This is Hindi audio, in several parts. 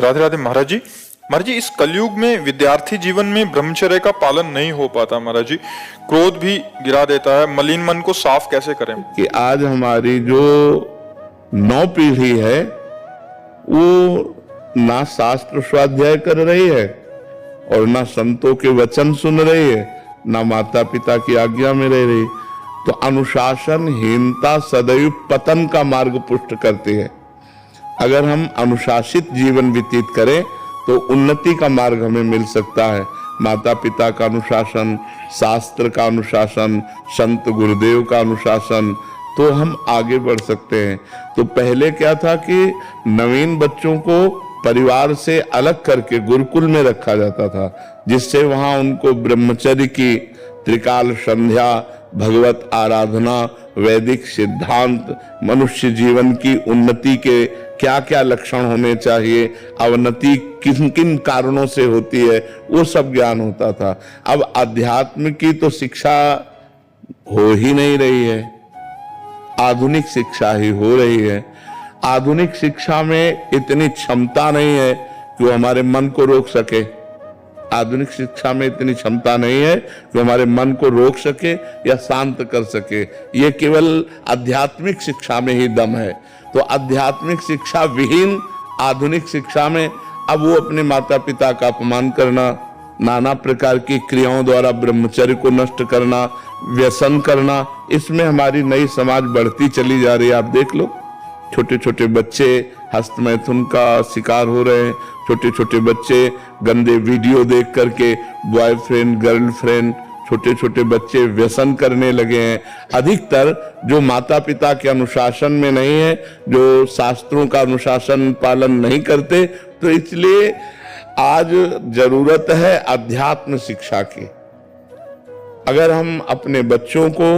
राधे राधे महाराज जी। महाराज जी, इस कलयुग में विद्यार्थी जीवन में ब्रह्मचर्य का पालन नहीं हो पाता महाराज जी। क्रोध भी गिरा देता है। मलिन मन को साफ कैसे करें? कि आज हमारी जो नौ पीढ़ी है वो ना शास्त्र स्वाध्याय कर रही है और ना संतों के वचन सुन रही है, ना माता पिता की आज्ञा में रह रही। तो अनुशासनहीनता सदैव पतन का मार्ग पुष्ट करती है। अगर हम अनुशासित जीवन व्यतीत करें तो उन्नति का मार्ग हमें मिल सकता है। माता पिता का अनुशासन, शास्त्र का अनुशासन, संत गुरुदेव का अनुशासन, तो हम आगे बढ़ सकते हैं। तो पहले क्या था कि नवीन बच्चों को परिवार से अलग करके गुरुकुल में रखा जाता था, जिससे वहां उनको ब्रह्मचर्य की त्रिकाल संध्या, भगवत आराधना, वैदिक सिद्धांत, मनुष्य जीवन की उन्नति के क्या क्या लक्षण होने चाहिए, अवनति किन किन कारणों से होती है, वो सब ज्ञान होता था। अब अध्यात्म की तो शिक्षा हो ही नहीं रही है, आधुनिक शिक्षा ही हो रही है। आधुनिक शिक्षा में इतनी क्षमता नहीं है कि वो हमारे मन को रोक सके। आधुनिक शिक्षा में इतनी क्षमता नहीं है कि हमारे मन को रोक सके या शांत कर सके। ये केवल आध्यात्मिक शिक्षा में ही दम है। तो आध्यात्मिक शिक्षा विहीन आधुनिक शिक्षा में अब वो अपने माता पिता का अपमान करना, नाना प्रकार की क्रियाओं द्वारा ब्रह्मचर्य को नष्ट करना, व्यसन करना, इसमें हमारी नई समाज बढ़ती चली जा रही है। आप देख लो, छोटे छोटे बच्चे हस्तमैथुन का शिकार हो रहे हैं। छोटे छोटे बच्चे गंदे वीडियो देख करके बॉयफ्रेंड गर्लफ्रेंड, छोटे छोटे बच्चे व्यसन करने लगे हैं। अधिकतर जो माता पिता के अनुशासन में नहीं है, जो शास्त्रों का अनुशासन पालन नहीं करते, तो इसलिए आज जरूरत है अध्यात्म शिक्षा की। अगर हम अपने बच्चों को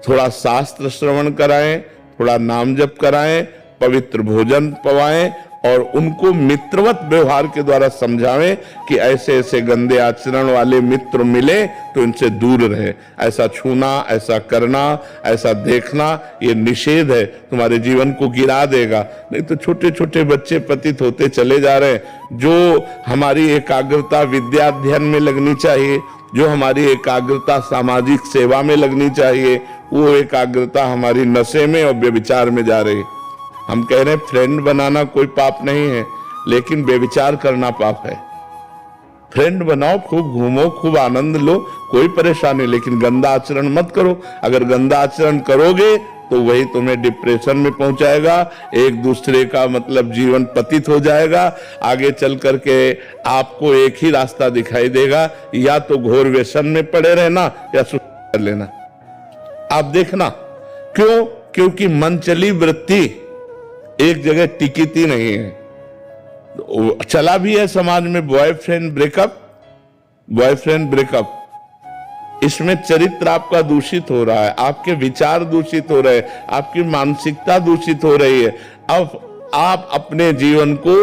थोड़ा शास्त्र श्रवण कराएं, थोड़ा नाम जप कराएं, पवित्र भोजन पवाएं और उनको मित्रवत व्यवहार के द्वारा समझावें कि ऐसे ऐसे गंदे आचरण वाले मित्र मिले तो इनसे दूर रहे। ऐसा छूना, ऐसा करना, ऐसा देखना, ये निषेध है, तुम्हारे जीवन को गिरा देगा। नहीं तो छोटे छोटे बच्चे पतित होते चले जा रहे हैं। जो हमारी एकाग्रता विद्याध्ययन में लगनी चाहिए, जो हमारी एकाग्रता सामाजिक सेवा में लगनी चाहिए, वो एकाग्रता हमारी नशे में और व्यभिचार में जा रही है। हम कह रहे हैं फ्रेंड बनाना कोई पाप नहीं है, लेकिन व्यभिचार करना पाप है। फ्रेंड बनाओ, खूब घूमो, खूब आनंद लो, कोई परेशानी, लेकिन गंदा आचरण मत करो। अगर गंदा आचरण करोगे तो वही तुम्हें डिप्रेशन में पहुंचाएगा, एक दूसरे का मतलब जीवन पतित हो जाएगा। आगे चल करके आपको एक ही रास्ता दिखाई देगा, या तो घोर व्यसन में पड़े रहना या सुसाइड कर लेना। आप देखना, क्यों? क्योंकि मनचली वृत्ति एक जगह टिकती नहीं है। चला भी है समाज में बॉयफ्रेंड ब्रेकअप, इसमें चरित्र आपका दूषित हो रहा है, आपके विचार दूषित हो रहे हैं, आपकी मानसिकता दूषित हो रही है। अब आप अपने जीवन को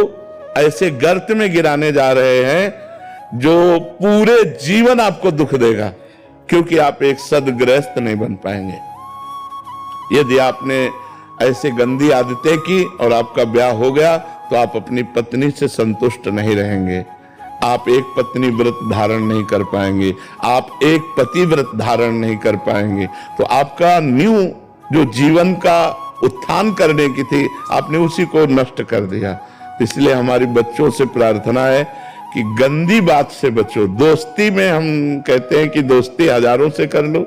ऐसे गर्त में गिराने जा रहे हैं जो पूरे जीवन आपको दुख देगा, क्योंकि आप एक सद्गृहस्थ नहीं बन पाएंगे। यदि आपने ऐसे गंदी आदतें की और आपका ब्याह हो गया तो आप अपनी पत्नी से संतुष्ट नहीं रहेंगे। आप एक पत्नी व्रत धारण नहीं कर पाएंगे, आप एक पति व्रत धारण नहीं कर पाएंगे। तो आपका न्यू जो जीवन का उत्थान करने की थी, आपने उसी को नष्ट कर दिया। इसलिए हमारी बच्चों से प्रार्थना है कि गंदी बात से बचो। दोस्ती में हम कहते हैं कि दोस्ती हजारों से कर लो,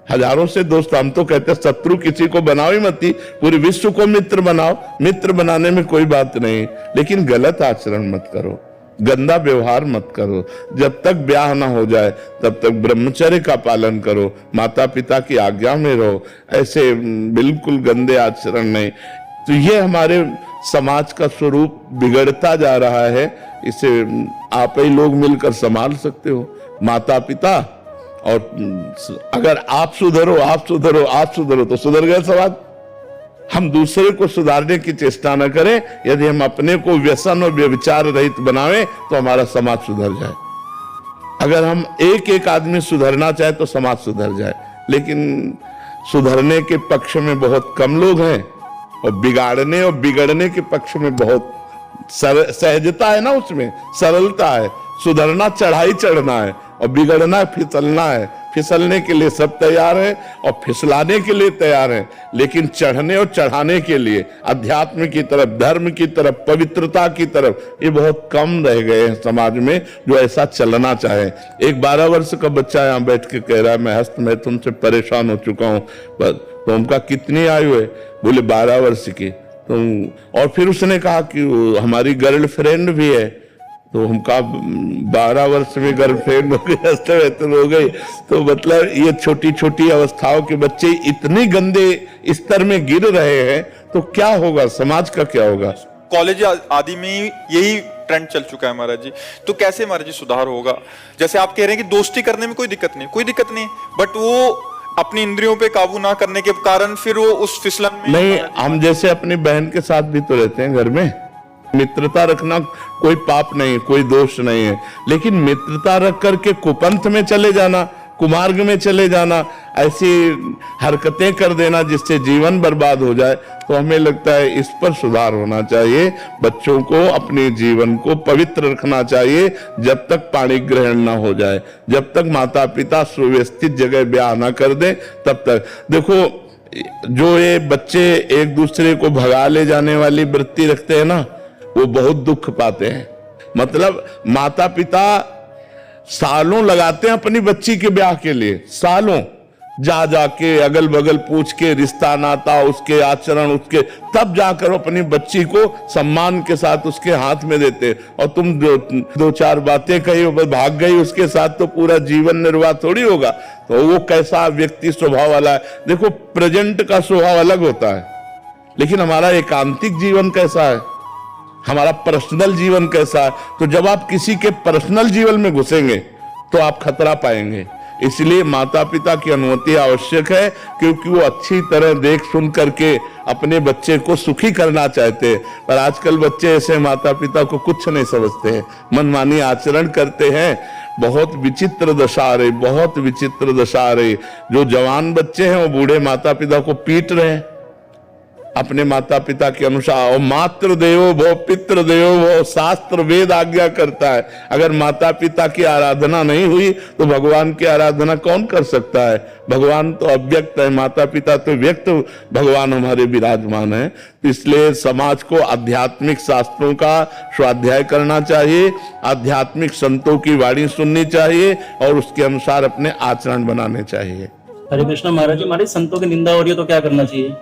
हजारों से दोस्त। हम तो कहते हैं शत्रु किसी को बनाओ ही मत, पूरे विश्व को मित्र बनाओ। मित्र बनाने में कोई बात नहीं, लेकिन गलत आचरण मत करो, गंदा व्यवहार मत करो। जब तक ब्याह ना हो जाए तब तक ब्रह्मचर्य का पालन करो, माता पिता की आज्ञा में रहो, ऐसे बिल्कुल गंदे आचरण नहीं। तो ये हमारे समाज का स्वरूप बिगड़ता जा रहा है। इसे आप ही लोग मिलकर संभाल सकते हो, माता पिता। और अगर आप सुधरो तो सुधर गया समाज। हम दूसरे को सुधारने की चेष्टा न करें। यदि हम अपने को व्यसन और व्यभिचार रहित बनावें तो हमारा समाज सुधर जाए। अगर हम एक एक आदमी सुधरना चाहे तो समाज सुधर जाए, लेकिन सुधरने के पक्ष में बहुत कम लोग हैं और बिगाड़ने और बिगड़ने के पक्ष में बहुत सहजता है ना, उसमें सरलता है। सुधरना चढ़ाई चढ़ना है और बिगड़ना फिसलना है। फिसलने के लिए सब तैयार है और फिसलाने के लिए तैयार है, लेकिन चढ़ने और चढ़ाने के लिए अध्यात्म की तरफ, धर्म की तरफ, पवित्रता की तरफ ये बहुत कम रह गए हैं समाज में जो ऐसा चलना चाहे। एक 12 वर्ष का बच्चा यहाँ बैठ के कह रहा है मैं हस्त मैं तुमसे परेशान हो चुका हूँ। तो उनका कितनी आयु है? बोले 12 वर्ष की। तो और फिर उसने कहा कि हमारी गर्लफ्रेंड भी है। तो हमका 12 वर्ष में गर्लफ्रेंड हो गई, हो गई। तो मतलब ये छोटी छोटी अवस्थाओं के बच्चे इतने गंदे स्तर में गिर रहे हैं, तो क्या होगा, समाज का क्या होगा? कॉलेज आदि में यही ट्रेंड चल चुका है महाराज जी। तो कैसे महाराज जी सुधार होगा? जैसे आप कह रहे हैं कि दोस्ती करने में कोई दिक्कत नहीं, बट वो अपनी इंद्रियों पे काबू ना करने के कारण फिर वो उस फिसलन में नहीं। हम जैसे अपनी बहन के साथ भी तो रहते हैं घर में, मित्रता रखना कोई पाप नहीं, कोई दोष नहीं है, लेकिन मित्रता रख करके कुपंथ में चले जाना, कुमार्ग में चले जाना, ऐसी हरकतें कर देना जिससे जीवन बर्बाद हो जाए, तो हमें लगता है इस पर सुधार होना चाहिए। बच्चों को अपने जीवन को पवित्र रखना चाहिए जब तक पाणी ग्रहण ना हो जाए, जब तक माता पिता सुव्यवस्थित जगह ब्याह ना कर दे, तब तक। देखो, जो ये बच्चे एक दूसरे को भगा ले जाने वाली वृत्ति रखते हैं ना, वो बहुत दुख पाते हैं। मतलब माता पिता सालों लगाते हैं अपनी बच्ची के ब्याह के लिए, सालों जा जाके अगल बगल पूछ के रिश्ता नाता, उसके आचरण, उसके, तब जाकर अपनी बच्ची को सम्मान के साथ उसके हाथ में देते। और तुम दो चार बातें कही भाग गई उसके साथ, तो पूरा जीवन निर्वाह थोड़ी होगा। तो वो कैसा व्यक्ति स्वभाव वाला है? देखो, प्रेजेंट का स्वभाव अलग होता है, लेकिन हमारा एकांतिक जीवन कैसा है, हमारा पर्सनल जीवन कैसा है? तो जब आप किसी के पर्सनल जीवन में घुसेंगे तो आप खतरा पाएंगे। इसलिए माता पिता की अनुमति आवश्यक है, क्योंकि वो अच्छी तरह देख सुन करके अपने बच्चे को सुखी करना चाहते हैं। पर आजकल बच्चे ऐसे माता पिता को कुछ नहीं समझते हैं, मनमानी आचरण करते हैं। बहुत विचित्र दशा आ रही, बहुत विचित्र दशा आ रही। जो जवान बच्चे हैं वो बूढ़े माता पिता को पीट रहे हैं अपने माता पिता के अनुसार। और मातृ देवो भव पितृ देवो भव, शास्त्र वेद आज्ञा करता है। अगर माता पिता की आराधना नहीं हुई तो भगवान की आराधना कौन कर सकता है? भगवान तो अव्यक्त है, माता पिता तो व्यक्त भगवान हमारे विराजमान है। तो इसलिए समाज को आध्यात्मिक शास्त्रों का स्वाध्याय करना चाहिए, आध्यात्मिक संतों की वाणी सुननी चाहिए और उसके अनुसार अपने आचरण बनाने चाहिए। हरे कृष्ण महाराज जी, हमारे संतों की निंदा हो रही है तो क्या करना चाहिए?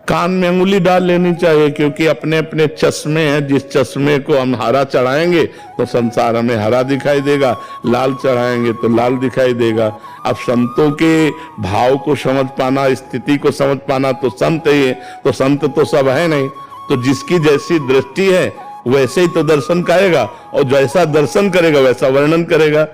कान में अंगुली डाल लेनी चाहिए, क्योंकि अपने अपने चश्मे हैं। जिस चश्मे को हम हरा चढ़ाएंगे तो संसार हमें हरा दिखाई देगा, लाल चढ़ाएंगे तो लाल दिखाई देगा। अब संतों के भाव को समझ पाना, स्थिति को समझ पाना, तो संत ही है। तो संत तो सब है नहीं, तो जिसकी जैसी दृष्टि है वैसे ही तो दर्शन करेगा, और जैसा दर्शन करेगा वैसा वर्णन करेगा।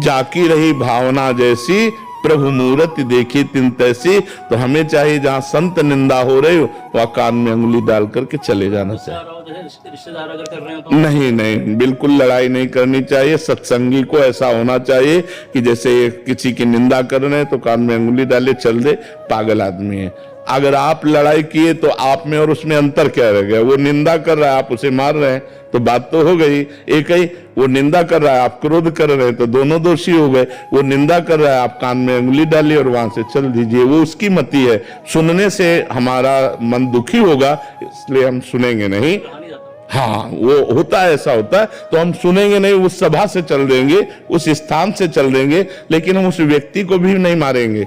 जाकी रही भावना जैसी, प्रभु मूर्त देखी तिन तैसी। तो हमें चाहिए जहां संत निंदा हो रही हो वहां कान में अंगुली डाल करके चले जाना चाहिए। रिश्तेदार अगर कर रहे हो तो नहीं, बिल्कुल लड़ाई नहीं करनी चाहिए। सत्संगी को ऐसा होना चाहिए कि जैसे किसी की निंदा कर रहे हैं तो कान में अंगुली डाले, चल दे, पागल आदमी है। अगर आप लड़ाई किए तो आप में और उसमें अंतर क्या रह गया? वो निंदा कर रहा है, आप उसे मार रहे हैं, तो बात तो हो गई एक ही। वो निंदा कर रहा है, आप क्रोध कर रहे हैं, तो दोनों दोषी हो गए। वो निंदा कर रहा है, आप कान में अंगुली डालिए और वहां से चल दीजिए। वो उसकी मति है। सुनने से हमारा मन दुखी होगा, इसलिए हम सुनेंगे नहीं। हाँ, वो होता है, ऐसा होता है। तो हम सुनेंगे नहीं, उस सभा से चल देंगे, उस स्थान से चल देंगे, लेकिन हम उस व्यक्ति को भी नहीं मारेंगे।